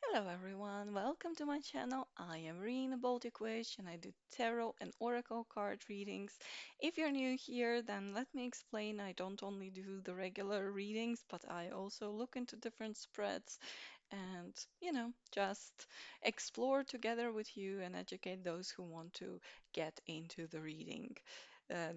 Hello everyone, welcome to my channel. I am Reen Boltiquich and I do tarot and oracle card readings. If you're new here, then let me explain. I don't only do the regular readings, but I also look into different spreads and, just explore together with you and educate those who want to get into the reading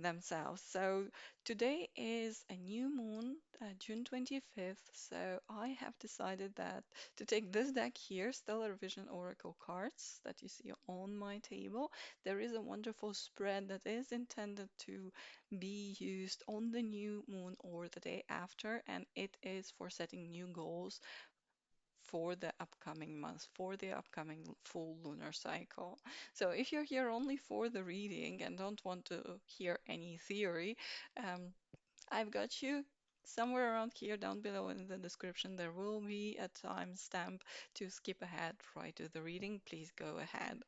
themselves. So today is a new moon, June 25th. So I have decided that to take this deck here, Stellar Vision Oracle cards that you see on my table, there is a wonderful spread that is intended to be used on the new moon or the day after, and it is for setting new goals for the upcoming month, for the upcoming full lunar cycle. So if you're here only for the reading and don't want to hear any theory, um, I've got you somewhere around here down below in the description. There will be a timestamp to skip ahead right to the reading. Please go ahead.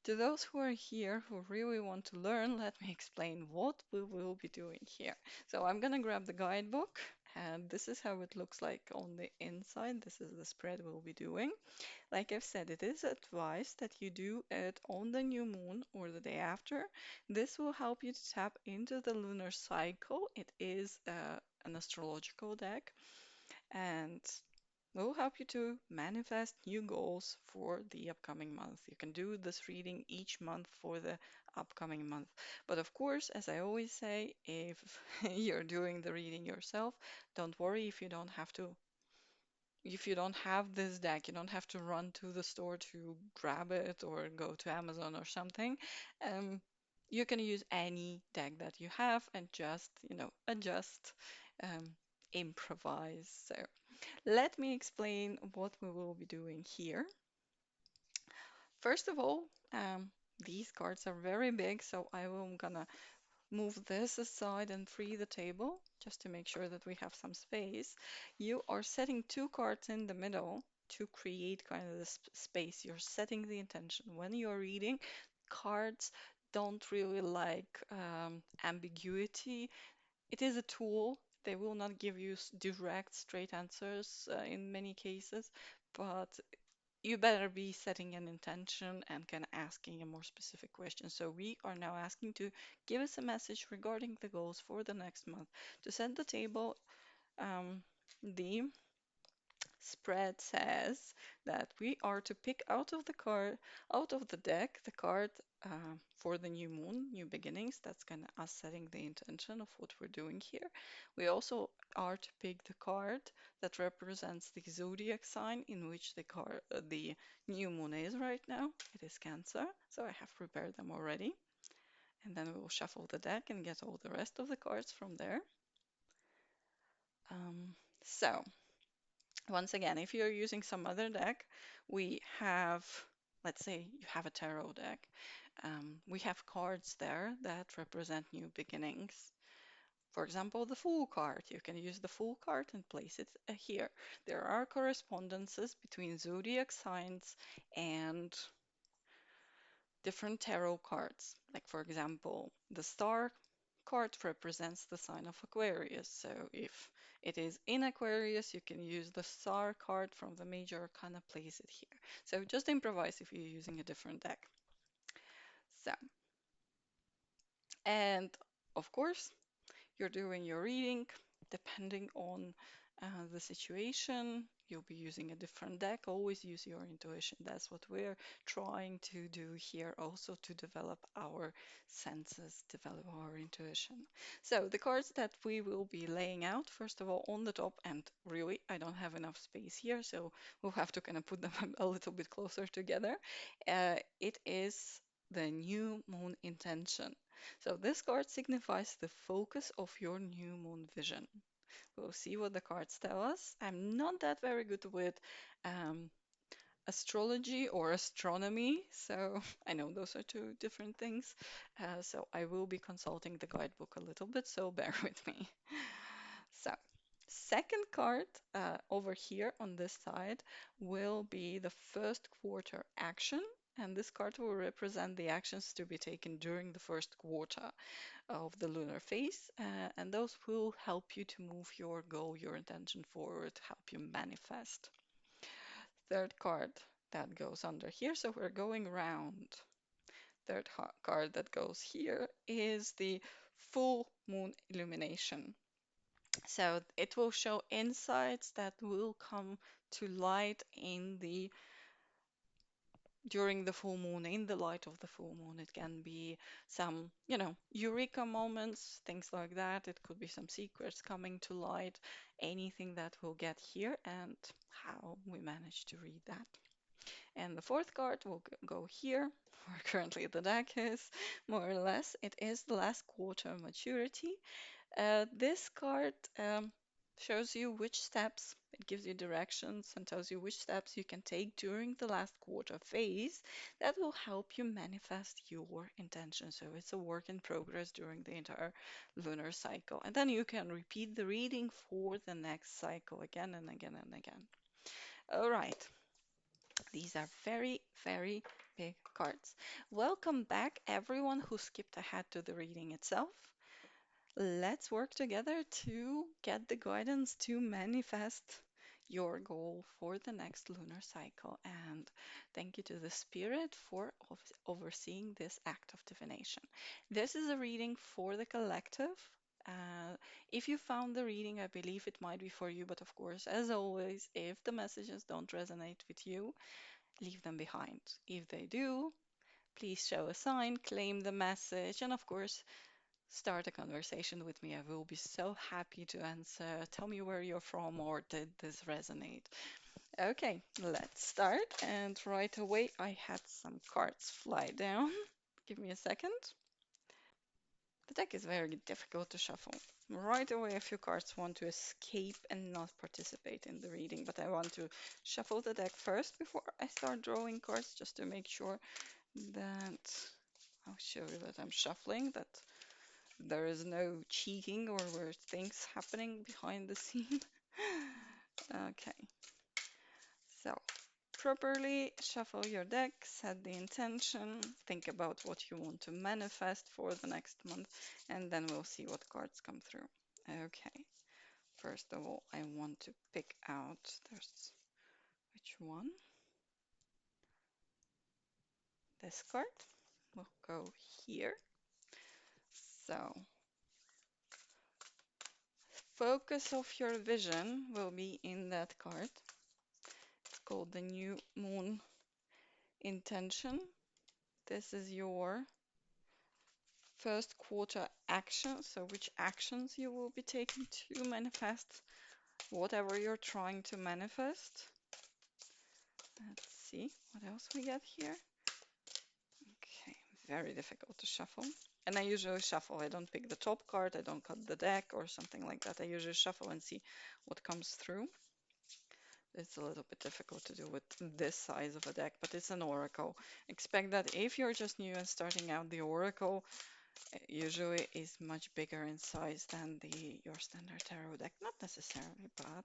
To those who are here who really want to learn, let me explain what we will be doing here. So I'm gonna grab the guidebook, and this is how it looks like on the inside. This is the spread we'll be doing. Like I've said, it is advised that you do it on the new moon or the day after. This will help you to tap into the lunar cycle. It is an astrological deck, and will help you to manifest new goals for the upcoming month. You can do this reading each month for the upcoming month. But of course, as I always say, if you're doing the reading yourself, don't worry if you don't have this deck, you don't have to run to the store to grab it or go to Amazon or something. Um, you can use any deck that you have and just, adjust, um, improvise. So let me explain what we will be doing here. First of all, these cards are very big, so I am gonna move this aside and free the table just to make sure that we have some space. You are setting two cards in the middle to create kind of this space. You're setting the intention. When you're reading, cards don't really like ambiguity. It is a tool. They will not give you direct, straight answers in many cases, but you better be setting an intention and kind of asking a more specific question. So we are now asking to give us a message regarding the goals for the next month. To set the table, the spread says that we are to pick out of the deck, the card for the new moon, new beginnings. That's kind of us setting the intention of what we're doing here. We also are to pick the card that represents the zodiac sign in which the new moon is right now. It is Cancer, so I have prepared them already. And then we will shuffle the deck and get all the rest of the cards from there. So once again, if you're using some other deck, we have, let's say you have a tarot deck. We have cards there that represent new beginnings. For example, the Fool card. You can use the Fool card and place it here. There are correspondences between zodiac signs and different tarot cards. Like, for example, the Star card represents the sign of Aquarius. So if it is in Aquarius, you can use the Star card from the major arcana, place it here. So just improvise if you're using a different deck. So, and of course, you're doing your reading depending on the situation. You'll be using a different deck. Always use your intuition. That's what we're trying to do here, also to develop our senses, develop our intuition. So, the cards that we will be laying out, first of all, on the top, and really, I don't have enough space here, so we'll have to kind of put them a little bit closer together. It is the new moon intention. So this card signifies the focus of your new moon vision. We'll see what the cards tell us. I'm not that very good with um, astrology or astronomy, so I know those are two different things. So I will be consulting the guidebook a little bit, so bear with me. So, second card over here on this side will be the first quarter action, and this card will represent the actions to be taken during the first quarter of the lunar phase, and those will help you to move your goal, your intention forward, help you manifest. Third card that goes under here, so we're going round. Third card that goes here is the full moon illumination. So it will show insights that will come to light in the during the full moon, in the light of the full moon. It can be some, eureka moments, things like that. It could be some secrets coming to light, anything that we'll get here, and how we manage to read that. And the fourth card will go here, where currently the deck is, more or less. It is the last quarter maturity. This card shows you which steps, it gives you directions and tells you which steps you can take during the last quarter phase that will help you manifest your intention. So it's a work in progress during the entire lunar cycle. And then you can repeat the reading for the next cycle again and again and again. All right. These are very, very big cards. Welcome back, everyone who skipped ahead to the reading itself. Let's work together to get the guidance to manifest your goal for the next lunar cycle. And thank you to the Spirit for overseeing this act of divination. This is a reading for the collective. If you found the reading, I believe it might be for you, but of course, as always, if the messages don't resonate with you, leave them behind. If they do, please show a sign, claim the message, and of course, start a conversation with me. I will be so happy to answer. Tell me where you're from or did this resonate? Okay, let's start. And right away, I had some cards fly down. Give me a second. The deck is very difficult to shuffle. Right away, a few cards want to escape and not participate in the reading, but I want to shuffle the deck first before I start drawing cards just to make sure that I'll show you that I'm shuffling, that there is no cheating or weird things happening behind the scene. Okay, so properly shuffle your deck, set the intention, think about what you want to manifest for the next month, and then we'll see what cards come through. Okay, first of all, I want to pick out, there's which one? This card will go here. So, focus of your vision will be in that card. It's called the new moon intention. This is your first quarter action. So which actions you will be taking to manifest whatever you're trying to manifest. Let's see what else we get here. Okay, very difficult to shuffle. And I usually shuffle. I don't pick the top card. I don't cut the deck or something like that. I usually shuffle and see what comes through. It's a little bit difficult to do with this size of a deck, but it's an oracle. Expect that if you're just new and starting out, the oracle usually is much bigger in size than your standard tarot deck. Not necessarily, but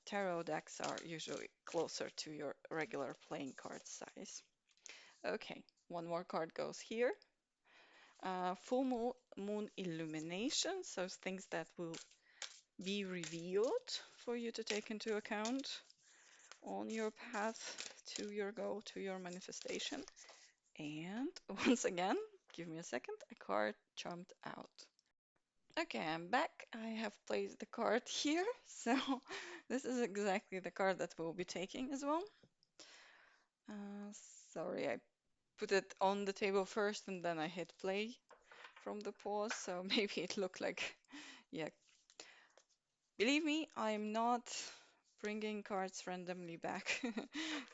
tarot decks are usually closer to your regular playing card size. Okay, one more card goes here. Full moon illumination, so things that will be revealed for you to take into account on your path to your goal, to your manifestation. And once again, give me a second, a card jumped out. Okay, I'm back. I have placed the card here. So this is exactly the card that we'll be taking as well. Uh, Sorry, I put it on the table first and then I hit play from the pause. So maybe it looked like, yeah. Believe me, I'm not bringing cards randomly back.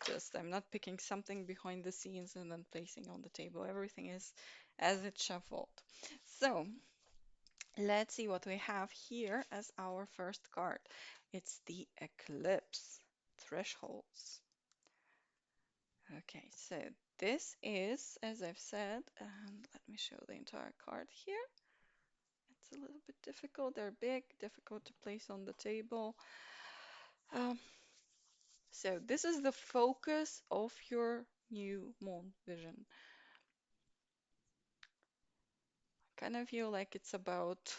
Just I'm not picking something behind the scenes and then placing on the table. Everything is as it shuffled. So let's see what we have here as our first card. It's the Eclipse Thresholds. Okay, so this is, as I've said, and let me show the entire card here. It's a little bit difficult. They're big, difficult to place on the table. Um, so this is the focus of your new moon vision. Kind of feel like it's about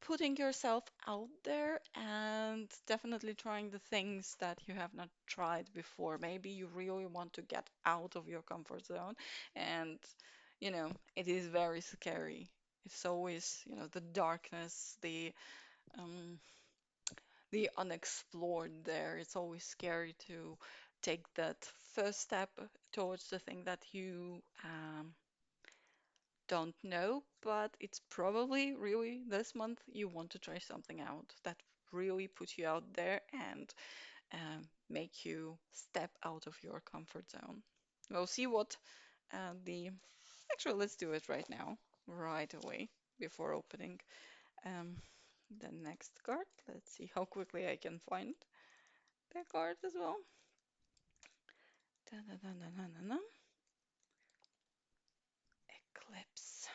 putting yourself out there and definitely trying the things that you have not tried before. Maybe you really want to get out of your comfort zone, and it is very scary. It's always, the darkness, um, the unexplored there. It's always scary to take that first step towards the thing that you don't know, but it's probably really this month you want to try something out that really put you out there and make you step out of your comfort zone. We'll see what the actually, let's do it right now, right away, before opening um, the next card. Let's see how quickly I can find the card as well. Da-da-da-da-da-da-da. Eclipse.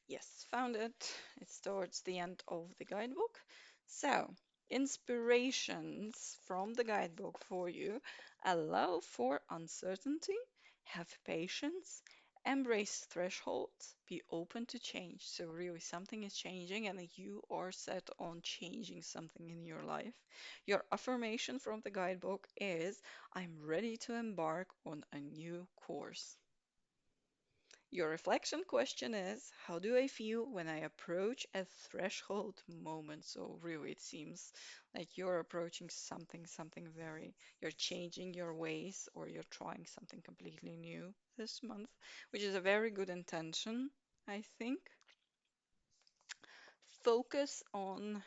Yes, found it. It's towards the end of the guidebook. So, inspirations from the guidebook for you: allow for uncertainty, have patience, embrace thresholds, be open to change. So, really, something is changing, and you are set on changing something in your life. Your affirmation from the guidebook is: I'm ready to embark on a new course. Your reflection question is: how do I feel when I approach a threshold moment? So, really, it seems like you're approaching something you're changing your ways, or you're trying something completely new this month, which is a very good intention, I think. Focus on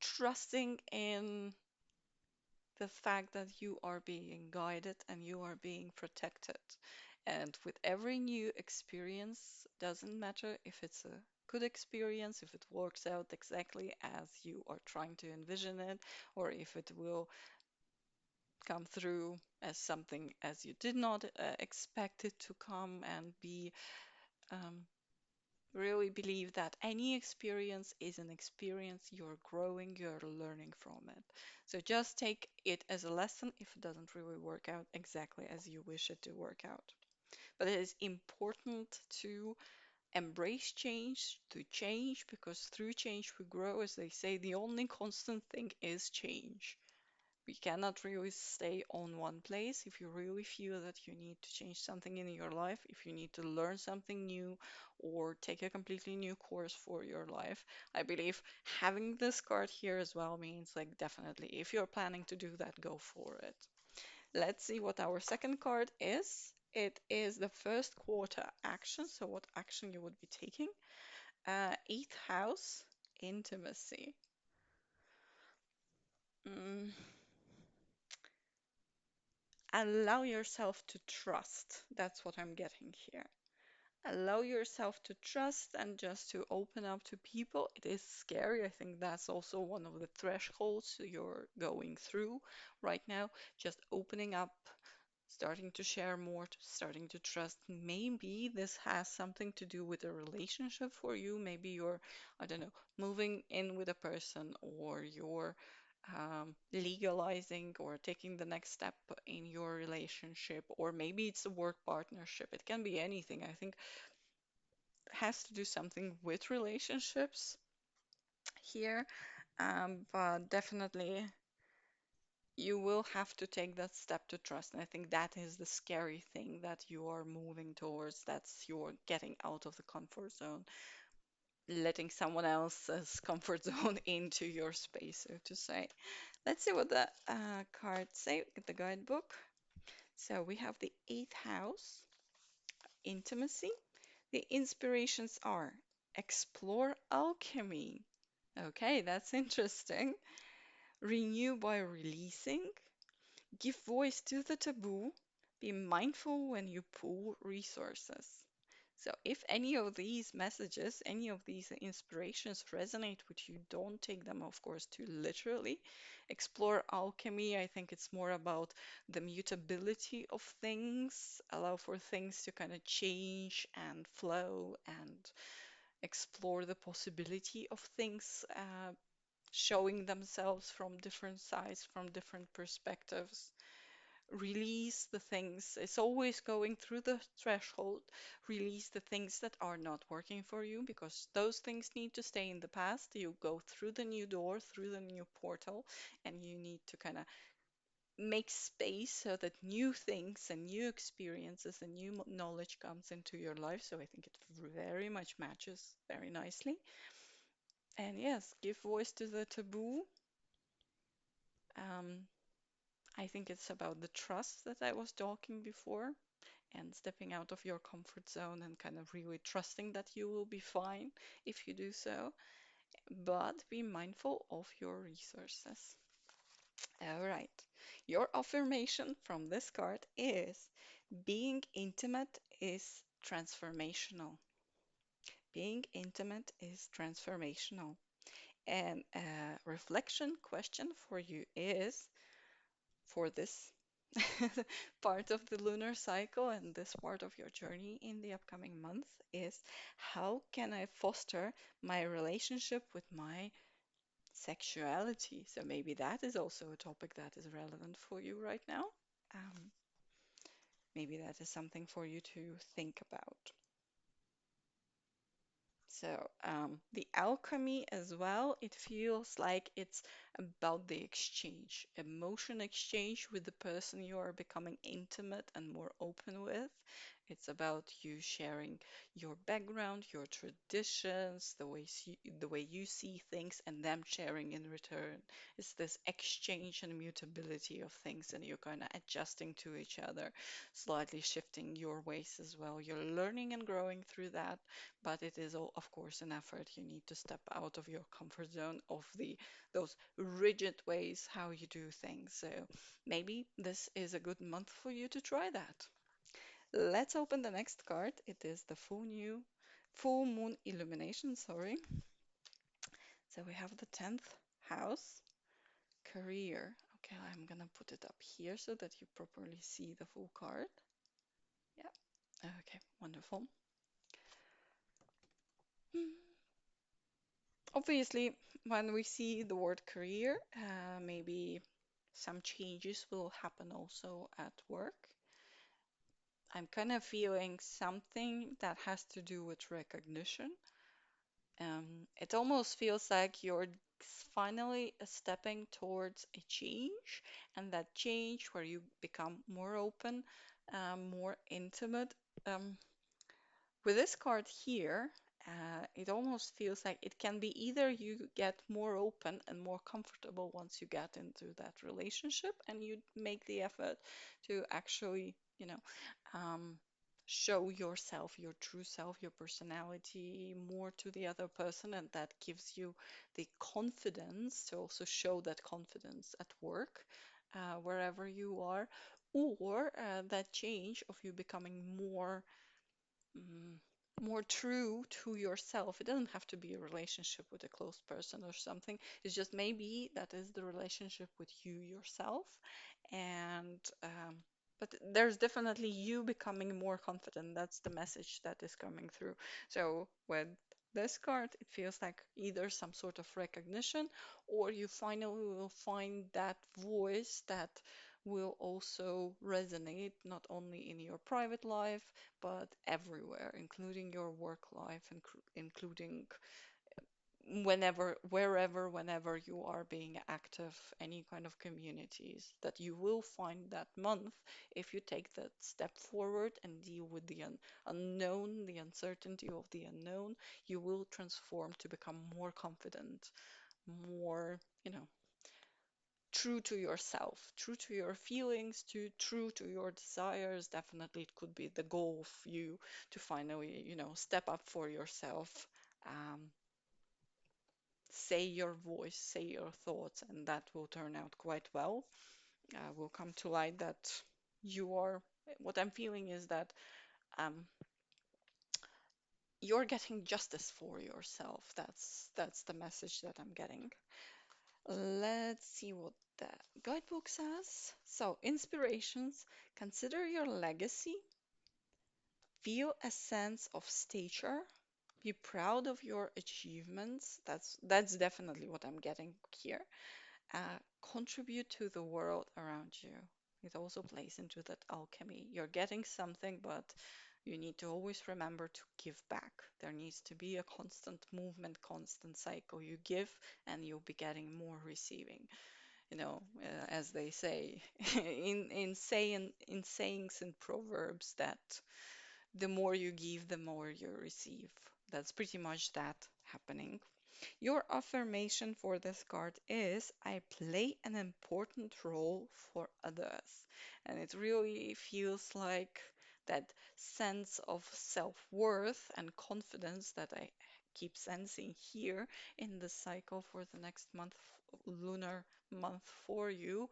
trusting in the fact that you are being guided and you are being protected. And with every new experience, doesn't matter if it's a good experience, if it works out exactly as you are trying to envision it, or if it will come through as something as you did not expect it to come and be. um, Really believe that any experience is an experience. You're growing, you're learning from it. So just take it as a lesson if it doesn't really work out exactly as you wish it to work out. But it is important to embrace change, to change, because through change we grow. As they say, the only constant thing is change. We cannot really stay on one place. If you really feel that you need to change something in your life, if you need to learn something new or take a completely new course for your life, I believe having this card here as well means, like, definitely, if you're planning to do that, go for it. Let's see what our second card is. It is the first quarter action, so what action you would be taking. Eighth house, intimacy. Mm, Allow yourself to trust. That's what I'm getting here. Allow yourself to trust and just to open up to people. It is scary. I think that's also one of the thresholds you're going through right now. Just opening up, starting to share more, starting to trust. Maybe this has something to do with a relationship for you. Maybe you're, I don't know, moving in with a person, or you're legalizing or taking the next step in your relationship, or maybe it's a work partnership. It can be anything. I think it has to do something with relationships here, but definitely you will have to take that step to trust. And I think that is the scary thing that you are moving towards. That's you're getting out of the comfort zone, letting someone else's comfort zone into your space, so to say. Let's see what the cards say in the guidebook. So we have the eighth house, intimacy. The inspirations are: explore alchemy. Okay, that's interesting. Renew by releasing. Give voice to the taboo. Be mindful when you pool resources. So, if any of these messages, any of these inspirations resonate with you, don't take them, of course, too literally. Explore alchemy. I think it's more about the mutability of things, allow for things to kind of change and flow, and explore the possibility of things showing themselves from different sides, from different perspectives. release the things. It's always going through the threshold, release the things that are not working for you because those things need to stay in the past. You go through the new door, through the new portal, and you need to kind of make space so that new things and new experiences and new knowledge comes into your life. So I think it very much matches very nicely. And yes, give voice to the taboo. Um, I think it's about the trust that I was talking before and stepping out of your comfort zone and kind of really trusting that you will be fine if you do so. But be mindful of your resources. All right. Your affirmation from this card is being intimate is transformational. Being intimate is transformational. And a reflection question for you is for this part of the lunar cycle and this part of your journey in the upcoming month is how can I foster my relationship with my sexuality? So maybe that is also a topic that is relevant for you right now. Um, Maybe that is something for you to think about. So, the alchemy as well, it feels like it's about the exchange, emotion exchange with the person you are becoming intimate and more open with. It's about you sharing your background, your traditions, the way you see things, and them sharing in return. It's this exchange and mutability of things, and you're kind of adjusting to each other, slightly shifting your ways as well. You're learning and growing through that, but it is all, of course, an effort. You need to step out of your comfort zone of the those rigid ways how you do things. So maybe this is a good month for you to try that. Let's open the next card. It is the full moon illumination, sorry. So we have the 10th house, career. Okay, I'm gonna put it up here so that you properly see the full card. Yeah. Okay, wonderful. Hmm. Obviously, when we see the word career, maybe some changes will happen also at work. I'm kind of feeling something that has to do with recognition. It almost feels like you're finally stepping towards a change, and that change where you become more open, more intimate. Um, with this card here, it almost feels like it can be either you get more open and more comfortable once you get into that relationship and you make the effort to actually, um, show yourself, your true self, your personality more to the other person, and that gives you the confidence to also show that confidence at work, wherever you are, or that change of you becoming mm, more true to yourself. It doesn't have to be a relationship with a close person or something. It's just maybe that is the relationship with you yourself. And but there's definitely you becoming more confident. That's the message that is coming through. So with this card, it feels like either some sort of recognition or you finally will find that voice that will also resonate not only in your private life but everywhere, including your work life, including whenever you are being active, any kind of communities, that you will find that month if you take that step forward and deal with the unknown, the uncertainty of the unknown, you will transform to become more confident, more, true to yourself, true to your feelings, true to your desires. Definitely, it could be the goal of you to finally, step up for yourself, um, say your voice, say your thoughts, and that will turn out quite well. Will come to light that you are. What I'm feeling is that um, you're getting justice for yourself. That's the message that I'm getting. Let's see what the guidebook says. So, inspirations. Consider your legacy. Feel a sense of stature. Be proud of your achievements. That's definitely what I'm getting here. Contribute to the world around you. It also plays into that alchemy. You're getting something, but you need to always remember to give back. There needs to be a constant movement, constant cycle. You give and you'll be getting more receiving. As they say in sayings and proverbs, that the more you give, the more you receive. That's pretty much that happening. Your affirmation for this card is I play an important role for others. And it really feels like that sense of self-worth and confidence that I keep sensing here in the cycle for the next month, lunar month for you,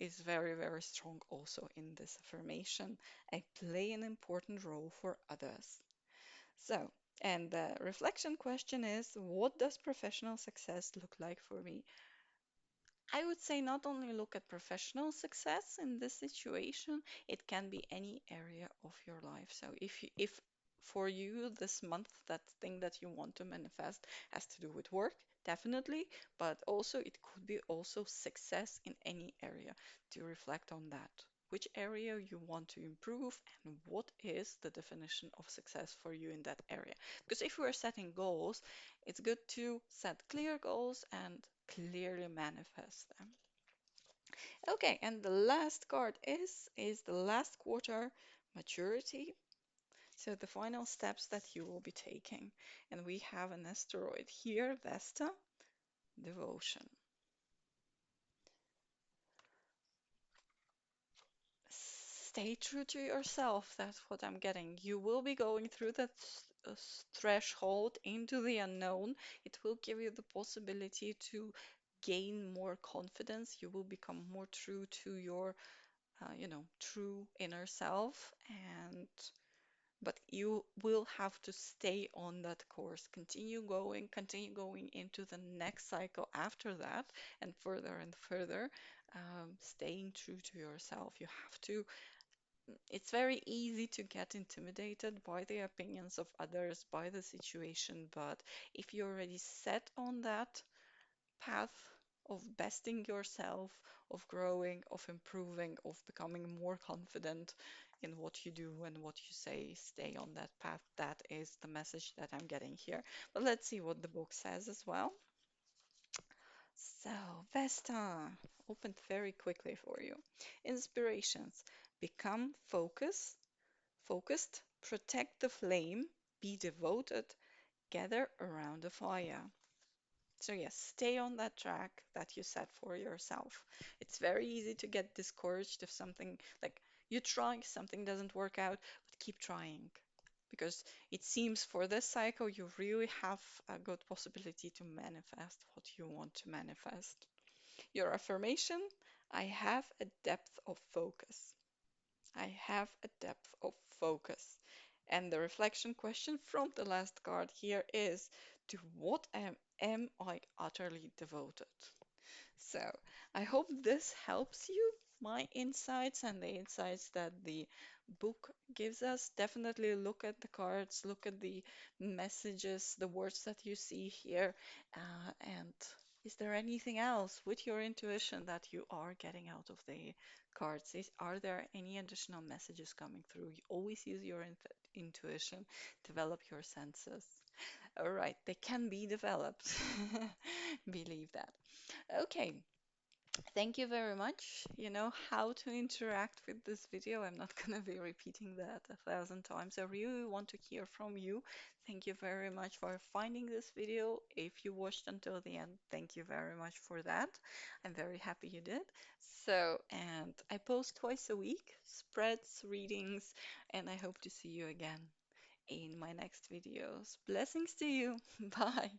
is very, very strong also in this affirmation. I play an important role for others. So, and the reflection question is, what does professional success look like for me? I would say not only look at professional success in this situation, it can be any area of your life. So if for you this month that thing that you want to manifest has to do with work, definitely, but also it could be also success in any area, to reflect on that. Which area you want to improve and what is the definition of success for you in that area? Because if we're setting goals, it's good to set clear goals and clearly manifest them. Okay, and the last card is the last quarter maturity. So the final steps that you will be taking. And we have an asteroid here, Vesta, devotion. Stay true to yourself. That's what I'm getting. You will be going through that threshold into the unknown. It will give you the possibility to gain more confidence. You will become more true to your, true inner self. And but you will have to stay on that course. Continue going into the next cycle after that, and further, staying true to yourself. You have to It's very easy to get intimidated by the opinions of others, by the situation, but if you're already set on that path of besting yourself, of growing, of improving, of becoming more confident in what you do and what you say, stay on that path. That is the message that I'm getting here. But let's see what the book says as well. So, Vesta opened very quickly for you. Inspirations. Become focused, protect the flame, be devoted, gather around the fire. So, yes, stay on that track that you set for yourself. It's very easy to get discouraged if something like you try, something doesn't work out, but keep trying. Because it seems for this cycle, you really have a good possibility to manifest what you want to manifest. Your affirmation, I have a depth of focus. I have a depth of focus. And the reflection question from the last card here is, to what am I utterly devoted? So I hope this helps you. My insights and the insights that the book gives us. Definitely look at the cards, look at the messages, the words that you see here. And is there anything else with your intuition that you are getting out of the cards? Are there any additional messages coming through? You always use your intuition, develop your senses. All right, they can be developed. Believe that. Okay, thank you very much. You know how to interact with this video. I'm not gonna be repeating that 1,000 times. I really want to hear from you. Thank you very much for finding this video. If you watched until the end, thank you very much for that. I'm very happy you did. So, and I post twice a week, spreads, readings, and I hope to see you again in my next videos. Blessings to you. Bye.